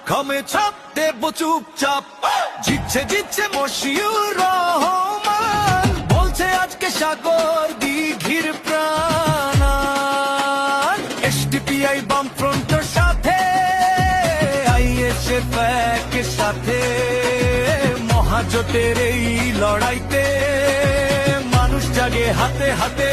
খামে ছাপ দেব চুপচাপ, জিতছে জিতছে মশিউর রহমান, বলছে আজকে সাগর দিঘির প্রাণ। এসডিপিআই বামফ্রন্টের সাথে, আইএসএফ একের সাথে, মহাজোটের এই লড়াইতে মানুষ জাগে হাতে হাতে।